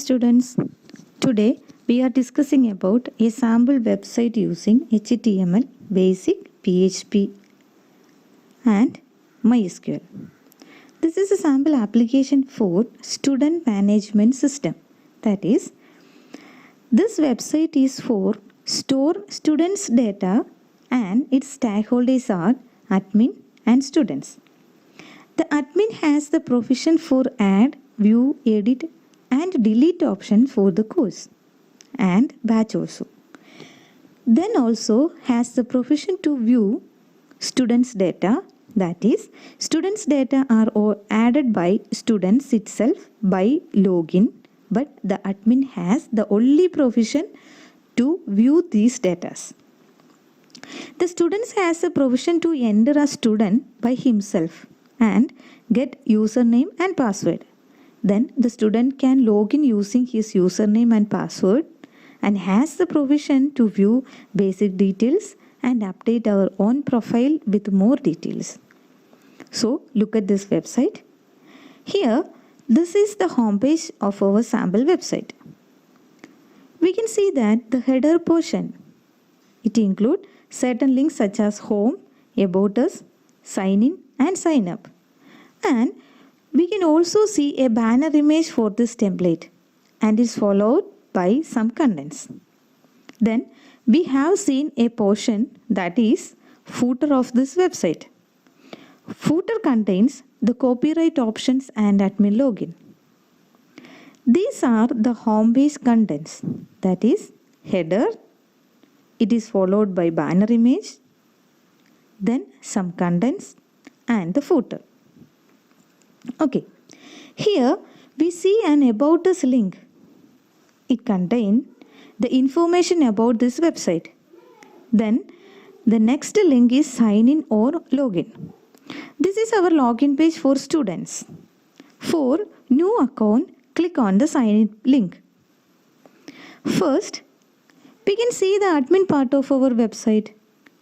students. Today we are discussing about a sample website using HTML, Basic, PHP and MySQL. This is a sample application for student management system. That is, this website is for store students' data and its stakeholders are admin and students. The admin has the provision for add, view, edit and delete option for the course and batch also. Then also has the provision to view students' data, that is, students' data are all added by students itself by login, but the admin has the only provision to view these data. The students has a provision to enter a student by himself and get username and password. Then the student can log in using his username and password and has the provision to view basic details and update our own profile with more details. So look at this website. Here, this is the homepage of our sample website. We can see that the header portion, it includes certain links such as home, about us, sign in and sign up. And we can also see a banner image for this template and is followed by some contents. Then we have seen a portion that is footer of this website. Footer contains the copyright options and admin login. These are the homepage contents, that is header, it is followed by banner image, then some contents and the footer. Okay, here we see an about us link. It contains the information about this website. Then the next link is sign in or login. This is our login page for students. For new account, click on the sign in link. First, we can see the admin part of our website.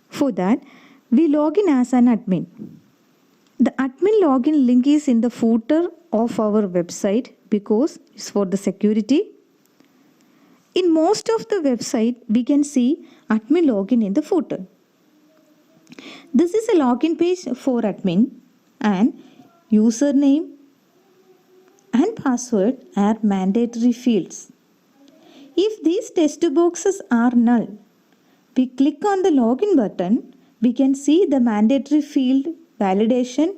For that, we log in as an admin. The admin login link is in the footer of our website because it's for the security. In most of the website, we can see admin login in the footer. This is a login page for admin and username and password are mandatory fields. If these text boxes are null, we click on the login button, we can see the mandatory field validation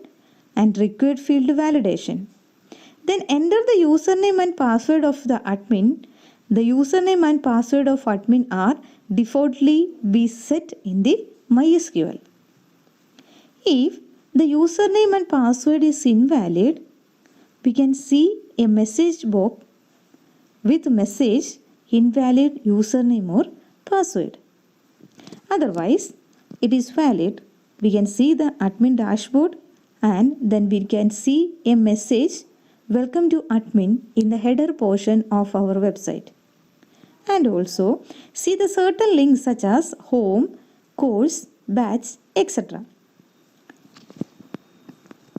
and required field validation. Then enter the username and password of the admin. The username and password of admin are defaultly be set in the MySQL. If the username and password is invalid, we can see a message box with message invalid username or password. Otherwise, it is valid. We can see the admin dashboard and then we can see a message welcome to admin in the header portion of our website. And also see the certain links such as home, course, batch, etc.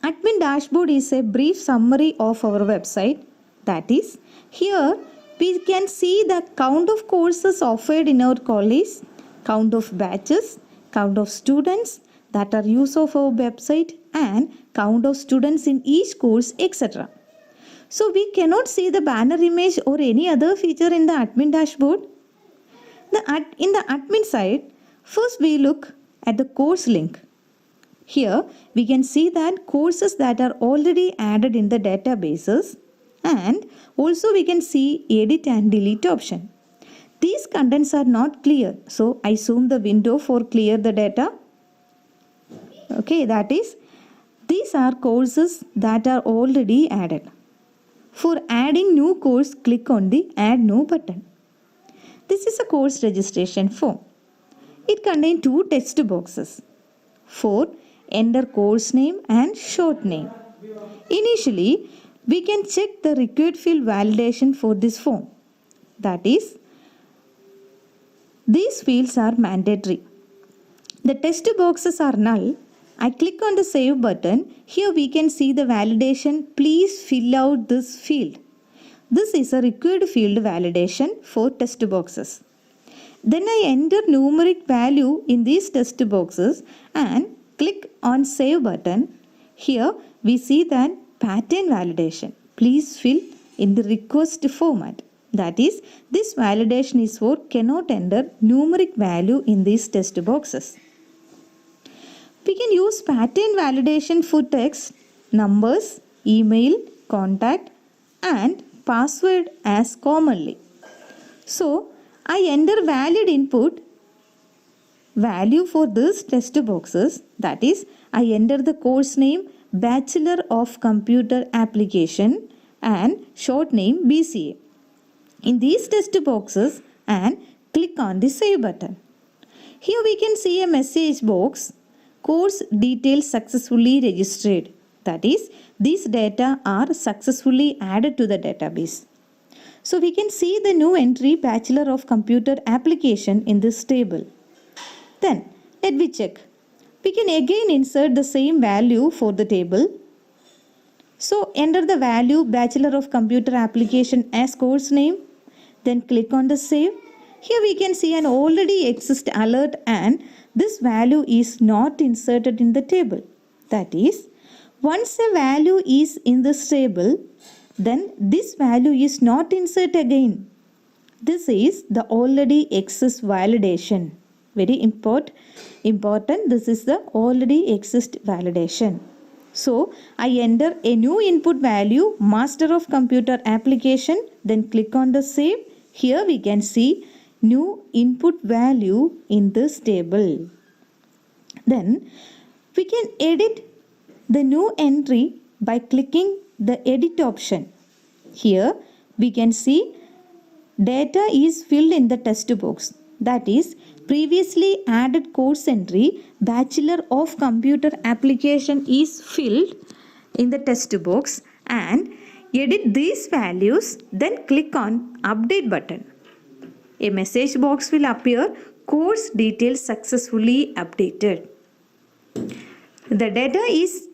Admin dashboard is a brief summary of our website. That is, here we can see the count of courses offered in our college, count of batches, count of students that are used of our website and count of students in each course, etc. So we cannot see the banner image or any other feature in the admin dashboard. In the admin side, first we look at the course link. Here we can see that courses that are already added in the databases and also we can see edit and delete option. These contents are not clear, so I zoom the window for clear the data. Okay, that is, these are courses that are already added. For adding new course, click on the Add New button. This is a course registration form. It contains two text boxes. For enter course name and short name. Initially, we can check the required field validation for this form. That is, these fields are mandatory. The text boxes are null. I click on the save button. Here we can see the validation. Please fill out this field. This is a required field validation for test boxes. Then I enter numeric value in these test boxes and click on Save button. Here we see that pattern validation. Please fill in the request format. That is, this validation is for cannot enter numeric value in these test boxes. We can use pattern validation for text, numbers, email, contact and password as commonly. So, I enter valid input value for these test boxes. That is, I enter the course name Bachelor of Computer Application and short name BCA in these test boxes and click on the Save button. Here we can see a message box, course details successfully registered. That is, these data are successfully added to the database. So we can see the new entry Bachelor of Computer Application in this table. Then let me check. We can again insert the same value for the table. So enter the value Bachelor of Computer Application as course name. Then click on the Save. Here we can see an already exist alert and this value is not inserted in the table. That is, once a value is in this table, then this value is not inserted again. This is the already exist validation. Very important. This is the already exist validation. So, I enter a new input value, Master of Computer Application, then click on the Save. Here we can see new input value in this table. Then, we can edit the new entry by clicking the Edit option. Here, we can see data is filled in the test box. That is, previously added course entry Bachelor of Computer Application is filled in the test box and edit these values, then click on Update button. A message box will appear, course details successfully updated. The data is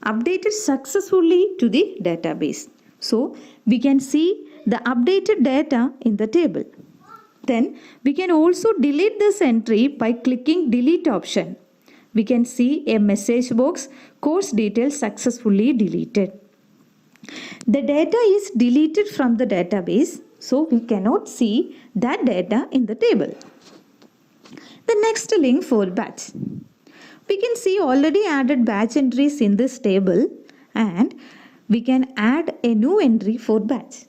updated successfully to the database. So, we can see the updated data in the table. Then, we can also delete this entry by clicking Delete option. We can see a message box, course details successfully deleted. The data is deleted from the database, so we cannot see that data in the table. The next link for batch. We can see already added batch entries in this table and we can add a new entry for batch.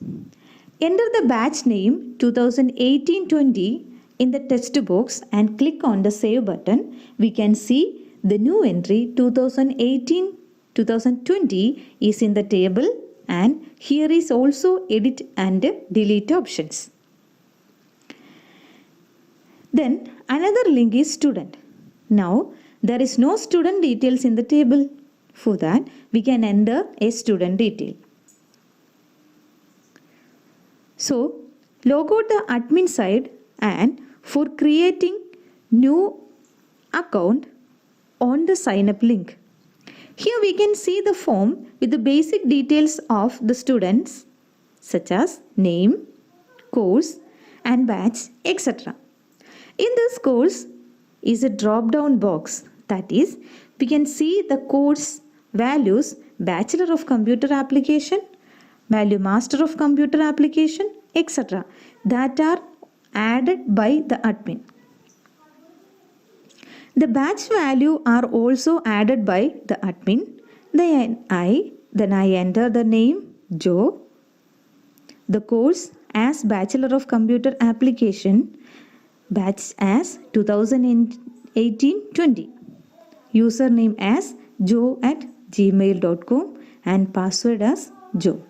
Enter the batch name 2018-20 in the text box and click on the Save button. We can see the new entry 2018-2020 is in the table and here is also Edit and Delete options. Then another link is student. Now there is no student details in the table. For that we can enter a student detail. So log out the admin side and for creating new account on the sign up link. Here we can see the form with the basic details of the students such as name, course and batch, etc. In this course is a drop down box, that is we can see the course values Bachelor of Computer Application, value Master of Computer Application, etc. that are added by the admin. The batch value are also added by the admin. Then I enter the name Joe, the course as Bachelor of Computer Application, batch as 2018-20, username as joe@gmail.com and password as Joe.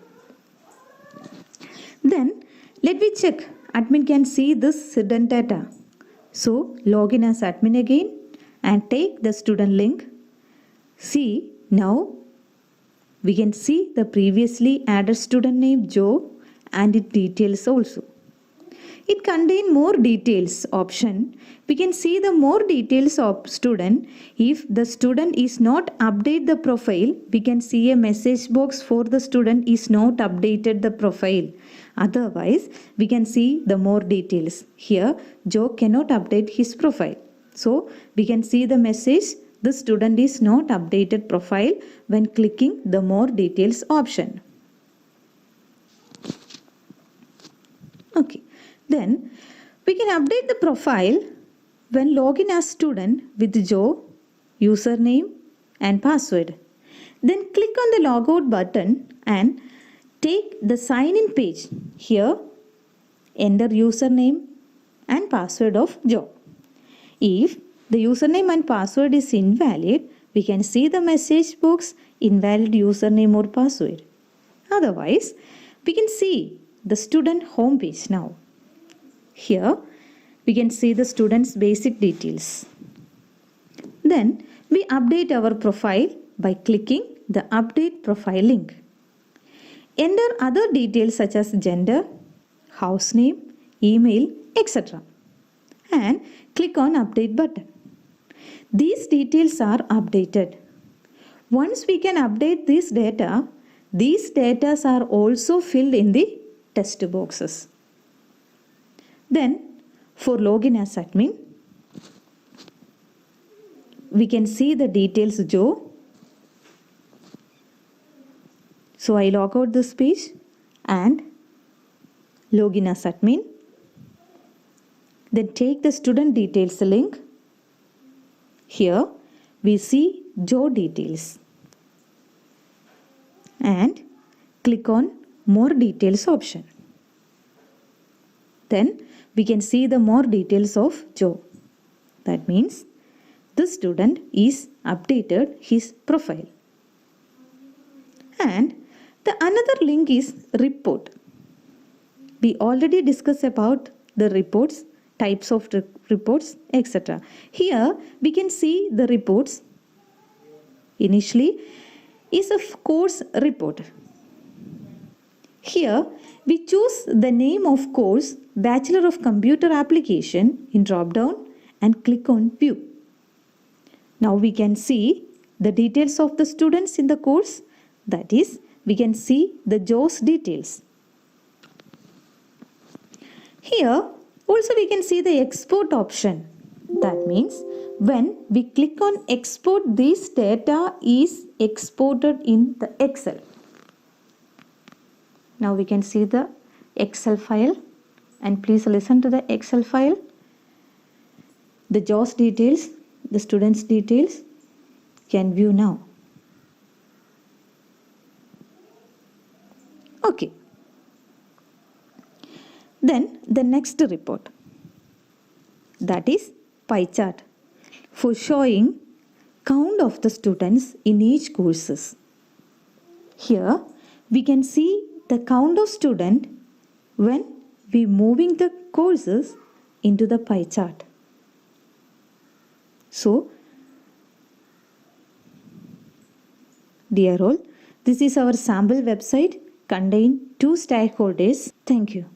Then let me check. Admin can see this student data. So login as admin again and take the student link. See, now we can see the previously added student name Joe and its details also. it contains more details option. We can see the more details of student. If the student is not update the profile, we can see a message box for the student is not updated the profile. Otherwise, we can see the more details. Here, Joe cannot update his profile. So, we can see the message, the student is not updated profile when clicking the more details option. Okay. Then we can update the profile when login as student with Joe, username and password. Then click on the logout button and take the sign in page. Here enter username and password of Joe. If the username and password is invalid, we can see the message box invalid username or password. Otherwise, we can see the student home page now. Here we can see the student's basic details. Then we update our profile by clicking the update profile link. Enter other details such as gender, house name, email, etc. and click on update button. These details are updated. Once we can update these data are also filled in the text boxes. Then for login as admin, we can see the details Joe. So I log out this page and login as admin. Then take the student details link. Here we see Joe details and click on more details option. Then we can see the more details of Joe. That means the student is updated his profile. And the another link is report. We already discussed about the reports, types of reports, etc. Here we can see the reports. Initially is a course report. Here we choose the name of course Bachelor of Computer Application in drop down and click on view. Now we can see the details of the students in the course, that is we can see the Joe's details. Here also we can see the export option. That means when we click on export, this data is exported in the Excel. Now we can see the Excel file and please listen to the Excel file. The Joe's details, the students details can view now. Okay. Then the next report, that is pie chart for showing count of the students in each courses. Here we can see the count of student when we moving the courses into the pie chart. So, dear all, this is our sample website contain 2 stakeholders. Thank you.